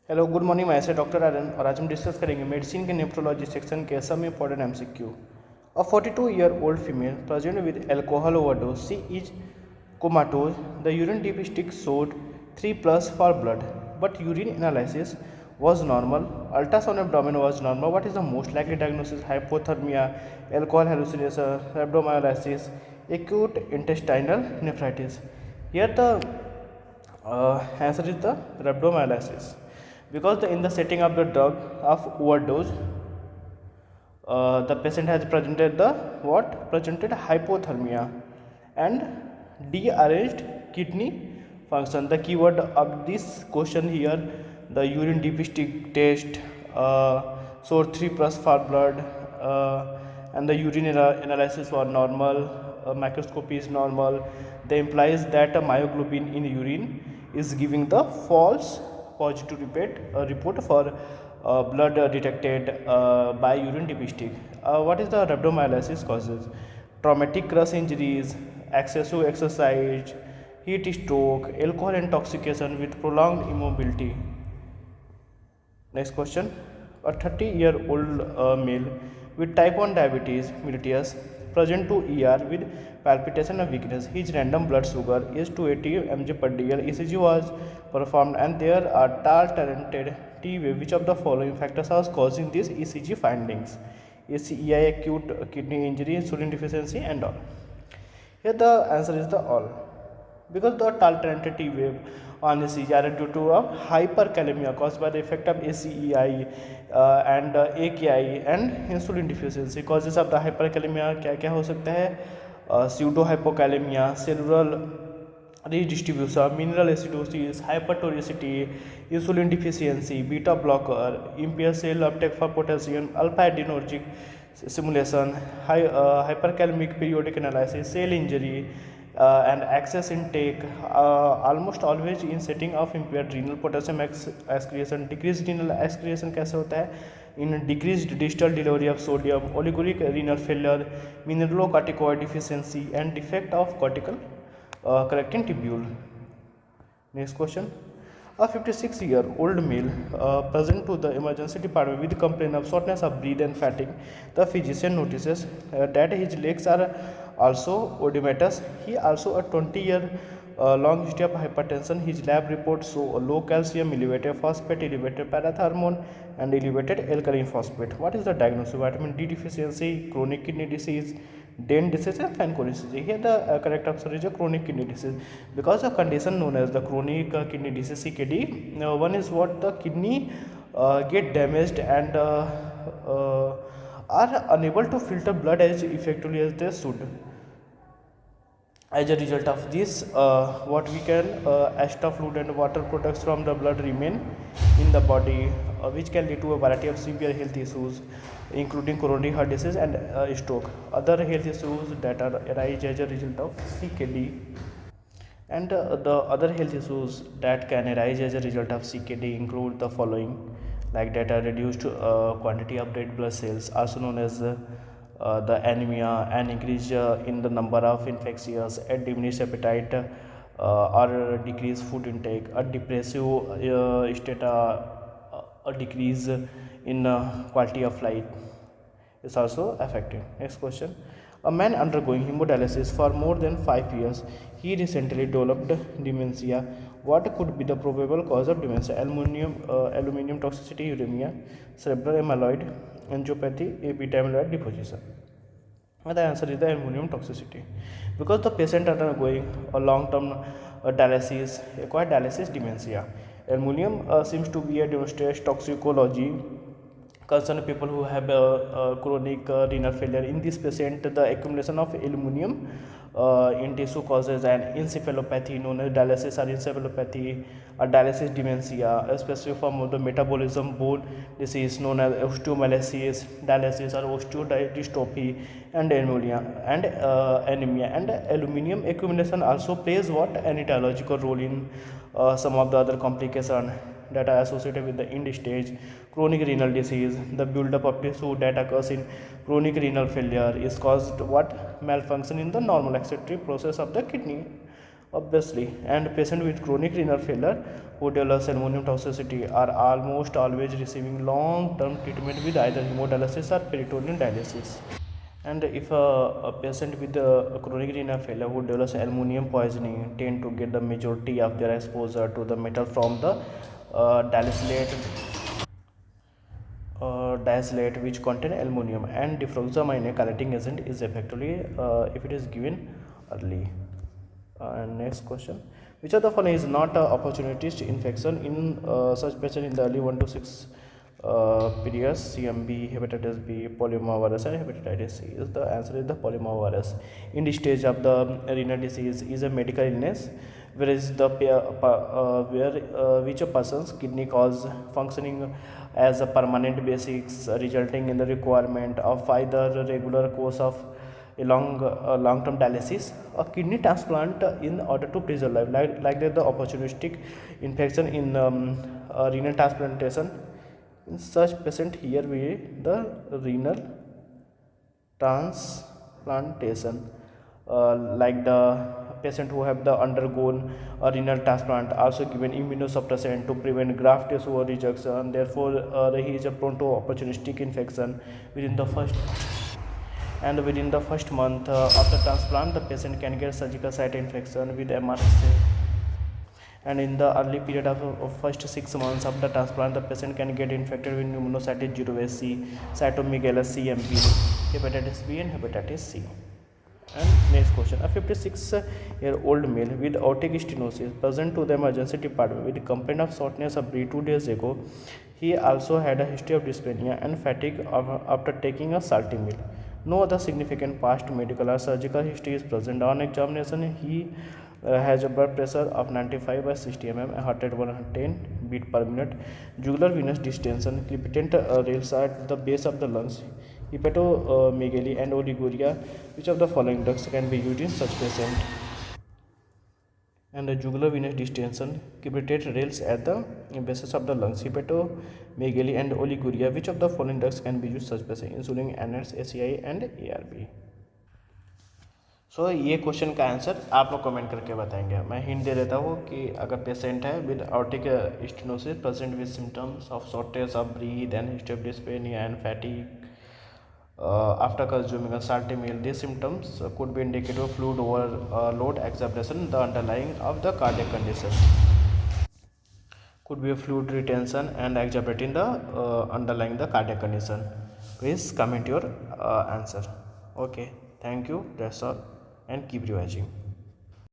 Hello good morning, मैं ऐसे doctor Aryan और आज हम डिस्कस करेंगे मेडिसिन के नेफ्रोलॉजी सेक्शन के some important MCQ. A 42-year-old female present with alcohol overdose. She is comatose. The urine dipstick showed 3 plus for blood, but urine analysis was normal. Ultrasound abdomen was normal. What is the most likely diagnosis? Hypothermia, alcohol hallucination, rhabdomyolysis, acute intestinal nephritis. Here the answer is the rhabdomyolysis because in the setting of the drug of overdose, the patient has presented hypothermia and dearranged kidney function. The keyword of this question here, the urine dipstick test showed 3 plus for blood, and the urine analysis was normal, microscopy is normal. That implies that a myoglobin in urine is giving the false positive report for blood detected by urine dipstick. What is the rhabdomyolysis causes? Traumatic crush injuries, excessive exercise, heat stroke, alcohol intoxication with prolonged immobility. Next question. A 30-year-old male with type 1 diabetes mellitus present to ER with palpitation and weakness. His random blood sugar is 280 mg per dl. ECG was performed and there are tall talented T wave. Which of the following factors are causing these ECG findings? ACEI, acute kidney injury, insulin deficiency and all. Here the answer is the all, because the alternative T wave on ECG are due to a hyperkalemia caused by the effect of ACEI and AKI and insulin deficiency. Causes of the hyperkalemia क्या क्या हो सकता है? Pseudo hypokalemia, cellular redistribution, mineral acidosis, hypertonicity, insulin deficiency, beta blocker, impaired cell uptake for potassium, alpha adrenergic simulation, hyperkalemic periodic analysis, cell injury, and excess intake, almost always in setting of impaired renal potassium excretion. Decreased renal excretion कैसे होता है? In decreased distal delivery of sodium, oliguric renal failure, mineralocorticoid deficiency and defect of cortical correcting tubule. Next question. A 56-year-old male present to the emergency department with complaint of shortness of breath and fatigue. The physician notices that his legs are also oedematous. He also a 20-year long history of hypertension. His lab reports show a low calcium, elevated phosphate, elevated parathormone and elevated alkaline phosphate. What is the diagnosis? Vitamin D deficiency, chronic kidney disease, DEN disease and Fanconi disease. Here the correct answer is a chronic kidney disease, because a condition known as the chronic kidney disease CKD. One is what the kidney get damaged and are unable to filter blood as effectively as they should. As a result of this, what we can extra fluid and water products from the blood remain in the body, which can lead to a variety of severe health issues, including coronary heart disease and stroke. Other health issues that are arise as a result of CKD, and the other health issues that can arise as a result of CKD include the following, like that are reduced quantity of red blood cells, also known as the anemia, an increase in the number of infectious, a diminished appetite or decreased food intake, a depressive state, a decrease in quality of life is also affected. Next question. A man undergoing hemodialysis for more than 5 years, he recently developed dementia. What could be the probable cause of dementia? Aluminum toxicity, uremia, cerebral amyloid angiopathy, A beta amyloid deposition. And the answer is the aluminum toxicity, because the patient undergoing a long-term dialysis, acquired dialysis dementia. Aluminum seems to be a demonstrated toxicology concern people who have chronic renal failure. In this patient, the accumulation of aluminum in tissue causes an encephalopathy known as dialysis or encephalopathy, or dialysis dementia, especially form of the metabolism bone disease known as osteomyelitis, dialysis or osteodystrophy, and anemia. And aluminum accumulation also plays what an etiological role in some of the other complications that are associated with the end stage chronic renal disease. The buildup of tissue that occurs in chronic renal failure is caused what malfunction in the normal excretory process of the kidney obviously. And patients with chronic renal failure who develops aluminum toxicity are almost always receiving long-term treatment with either hemodialysis or peritoneal dialysis. And if a patient with chronic renal failure who develops aluminum poisoning tend to get the majority of their exposure to the metal from the diacylate which contain aluminum, and defroxamine, a chelating agent, is effectively if it is given early. And next question: which of the following is not a opportunist infection in such patient in the early 1 to 6 periods? CMV, hepatitis B, polyomavirus, and hepatitis C. Is the answer is the polyomavirus. In this stage of the renal disease is a medical illness, whereas the which a person's kidney cause functioning as a permanent basics, resulting in the requirement of either regular course of a long-term dialysis or kidney transplant in order to preserve life. Like that, the opportunistic infection in renal transplantation. In such patient, here we the renal transplantation, like the patient who have the undergone a renal transplant also given immunosuppressant to prevent graft tissue rejection. Therefore, he is prone to opportunistic infection within the first month of the transplant. The patient can get surgical site infection with MRSA, and in the early period of first 6 months of the transplant, the patient can get infected with pneumocystis jirovecii, cytomegalovirus, CMV, hepatitis B, and hepatitis C. And next question: a 56-year-old male with aortic stenosis present to the emergency department with complaint of shortness of breath 2 days ago. He also had a history of dyspnea and fatigue after taking a salty meal. No other significant past medical or surgical history is present. On examination, he has a blood pressure of 95 by 60 mm, a heart rate 110 beat per minute, jugular venous distension, crepitant rails at the base of the lungs, hepatomegaly and oliguria. Which of the following drugs can be used in such patient? And the jugular venous distension, crepitant rails at the bases of the lungs, hepatomegaly and oliguria. Which of the following drugs can be used such patient? Insulin, NSAID, ACI and ARB. ये question का answer आप लोग comment करके बताएंगे. मैं hint दे देता हूँ कि अगर पेशेंट है with Arctic stenosis present with symptoms of shortness of breath and history of dyspnoea and fatigue after consuming a salty meal, these symptoms could be indicative of fluid overload exacerbation. The underlying of the cardiac condition could be a fluid retention and exacerbating the underlying the cardiac condition. Please comment your answer. Okay, thank you. That's all, and keep revising.